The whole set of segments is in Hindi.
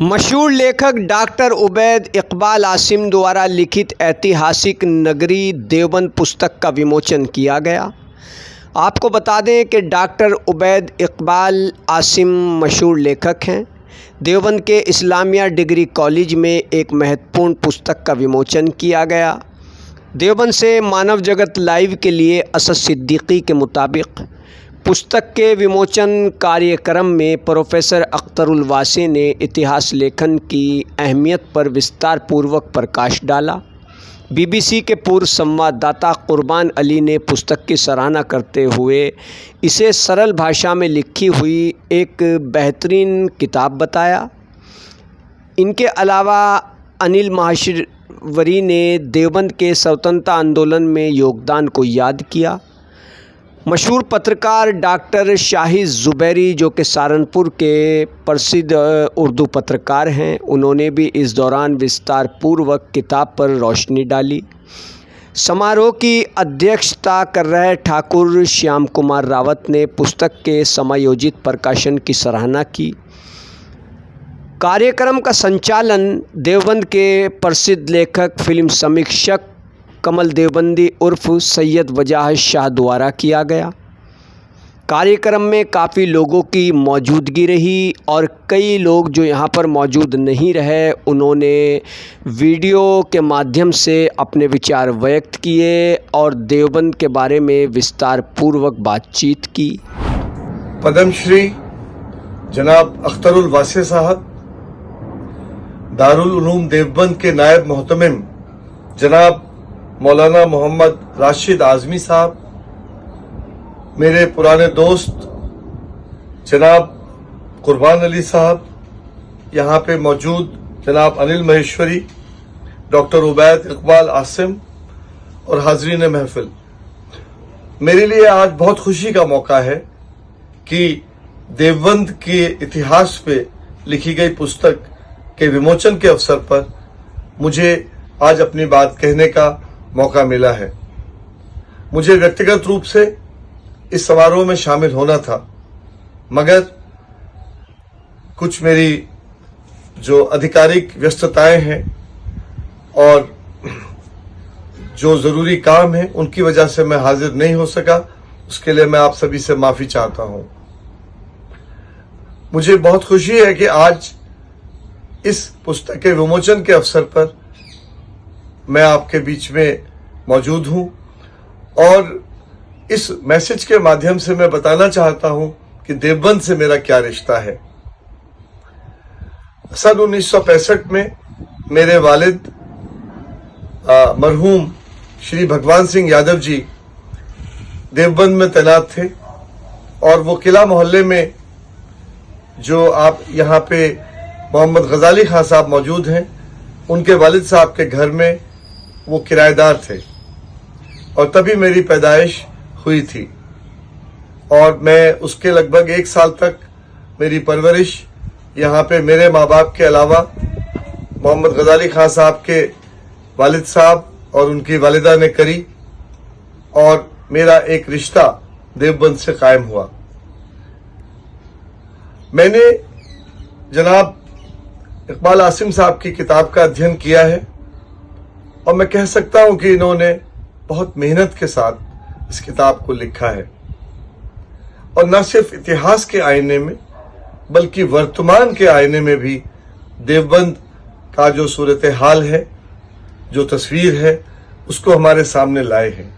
मशहूर लेखक डॉक्टर उबैद इकबाल आसिम द्वारा लिखित ऐतिहासिक नगरी देवबंद पुस्तक का विमोचन किया गया। आपको बता दें कि डॉक्टर उबैद इकबाल आसिम मशहूर लेखक हैं। देवबंद के इस्लामिया डिग्री कॉलेज में एक महत्वपूर्ण पुस्तक का विमोचन किया गया। देवबंद से मानव जगत लाइव के लिए असद सिद्दीकी के मुताबिक पुस्तक के विमोचन कार्यक्रम में प्रोफेसर अख्तरुल वासी ने इतिहास लेखन की अहमियत पर विस्तार पूर्वक प्रकाश डाला। बीबीसी के पूर्व संवाददाता कुर्बान अली ने पुस्तक की सराहना करते हुए इसे सरल भाषा में लिखी हुई एक बेहतरीन किताब बताया। इनके अलावा अनिल माहेश्वरी ने देवबंद के स्वतंत्रता आंदोलन में योगदान को याद किया। मशहूर पत्रकार डॉक्टर शाहिद ज़ुबैरी, जो कि सहारनपुर के प्रसिद्ध उर्दू पत्रकार हैं, उन्होंने भी इस दौरान विस्तार पूर्वक किताब पर रोशनी डाली। समारोह की अध्यक्षता कर रहे ठाकुर श्याम कुमार रावत ने पुस्तक के समायोजित प्रकाशन की सराहना की। कार्यक्रम का संचालन देवबंद के प्रसिद्ध लेखक फिल्म समीक्षक कमल देवबंदी उर्फ सैयद वजाहत शाह द्वारा किया गया। कार्यक्रम में काफ़ी लोगों की मौजूदगी रही और कई लोग जो यहाँ पर मौजूद नहीं रहे, उन्होंने वीडियो के माध्यम से अपने विचार व्यक्त किए और देवबंद के बारे में विस्तार पूर्वक बातचीत की। पद्मश्री जनाब अख्तरुल वासी साहब, दारुल उलूम देवबंद के नायब मोहतमिम जनाब मौलाना मोहम्मद राशिद आज़मी साहब, मेरे पुराने दोस्त जनाब कुर्बान अली साहब, यहाँ पे मौजूद जनाब अनिल माहेश्वरी, डॉक्टर उबैद इकबाल आसिम और हाजरीन महफिल। मेरे लिए आज बहुत खुशी का मौका है कि देवबंद के इतिहास पे लिखी गई पुस्तक के विमोचन के अवसर पर मुझे आज अपनी बात कहने का मौका मिला है। मुझे व्यक्तिगत रूप से इस समारोह में शामिल होना था, मगर कुछ मेरी जो आधिकारिक व्यस्तताएं हैं और जो ज़रूरी काम है, उनकी वजह से मैं हाजिर नहीं हो सका। उसके लिए मैं आप सभी से माफ़ी चाहता हूं। मुझे बहुत खुशी है कि आज इस पुस्तक के विमोचन के अवसर पर मैं आपके बीच में मौजूद हूं और इस मैसेज के माध्यम से मैं बताना चाहता हूं कि देवबंद से मेरा क्या रिश्ता है। सन 1965 में मेरे वालिद मरहूम श्री भगवान सिंह यादव जी देवबंद में तैनात थे और वो किला मोहल्ले में जो आप यहाँ पे मोहम्मद गजाली खान साहब मौजूद हैं, उनके वालिद साहब के घर में वो किराएदार थे और तभी मेरी पैदाइश हुई थी और मैं उसके लगभग 1 साल तक मेरी परवरिश यहाँ पे मेरे माँ बाप के अलावा मोहम्मद गजाली खान साहब के वालिद साहब और उनकी वालिदा ने करी और मेरा एक रिश्ता देवबंद से कायम हुआ। मैंने जनाब इकबाल आसिम साहब की किताब का अध्ययन किया है और मैं कह सकता हूं कि इन्होंने बहुत मेहनत के साथ इस किताब को लिखा है और न सिर्फ इतिहास के आईने में बल्कि वर्तमान के आईने में भी देवबंद का जो सूरत हाल है, जो तस्वीर है, उसको हमारे सामने लाए हैं।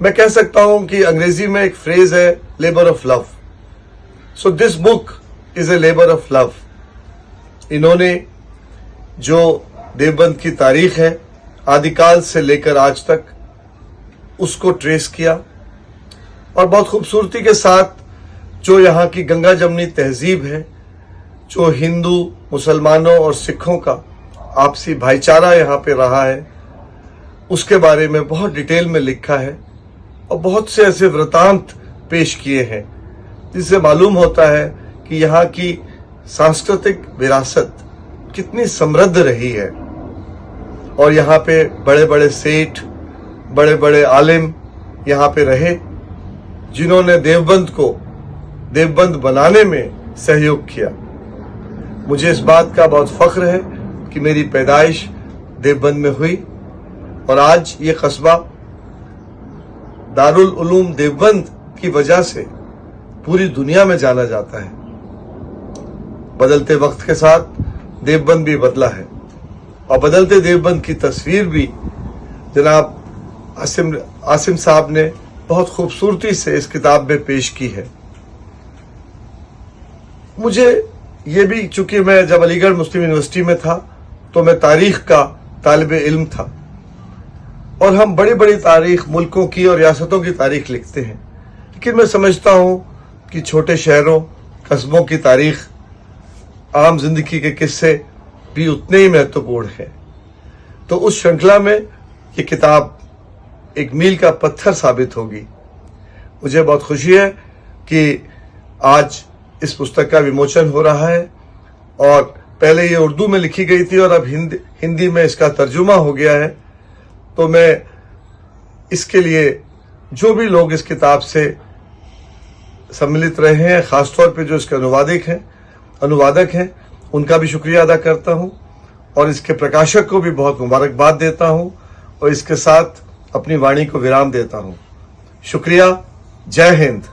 मैं कह सकता हूं कि अंग्रेजी में एक फ्रेज है, labour of love. So this book is a labour of love. इन्होंने जो देवबंद की तारीख है आदिकाल से लेकर आज तक, उसको ट्रेस किया और बहुत खूबसूरती के साथ जो यहाँ की गंगा जमनी तहजीब है, जो हिंदू मुसलमानों और सिखों का आपसी भाईचारा यहाँ पे रहा है, उसके बारे में बहुत डिटेल में लिखा है और बहुत से ऐसे वृतांत पेश किए हैं जिससे मालूम होता है कि यहाँ की सांस्कृतिक विरासत कितनी समृद्ध रही है और यहाँ पे बड़े बड़े सेठ, बड़े बड़े आलिम यहाँ पे रहे जिन्होंने देवबंद को देवबंद बनाने में सहयोग किया। मुझे इस बात का बहुत फख्र है कि मेरी पैदाइश देवबंद में हुई और आज ये कस्बा दारुल उलूम देवबंद की वजह से पूरी दुनिया में जाना जाता है। बदलते वक्त के साथ देवबंद भी बदला है और बदलते देवबंद की तस्वीर भी जनाब आसिम साहब ने बहुत खूबसूरती से इस किताब में पेश की है। मुझे ये भी, चूंकि मैं जब अलीगढ़ मुस्लिम यूनिवर्सिटी में था तो मैं तारीख का तालिब इल्म था और हम बड़ी बड़ी तारीख मुल्कों की और रियासतों की तारीख लिखते हैं, लेकिन मैं समझता हूँ कि छोटे शहरों कस्बों की तारीख, आम जिंदगी के किस्से भी उतने ही महत्वपूर्ण हैं। तो उस श्रृंखला में ये किताब एक मील का पत्थर साबित होगी। मुझे बहुत खुशी है कि आज इस पुस्तक का विमोचन हो रहा है और पहले ये उर्दू में लिखी गई थी और अब हिंदी में इसका तर्जुमा हो गया है। तो मैं इसके लिए जो भी लोग इस किताब से सम्मिलित रहे हैं, खासतौर पे जो इसके अनुवादक हैं, उनका भी शुक्रिया अदा करता हूं और इसके प्रकाशक को भी बहुत मुबारकबाद देता हूं और इसके साथ अपनी वाणी को विराम देता हूं। शुक्रिया। जय हिंद।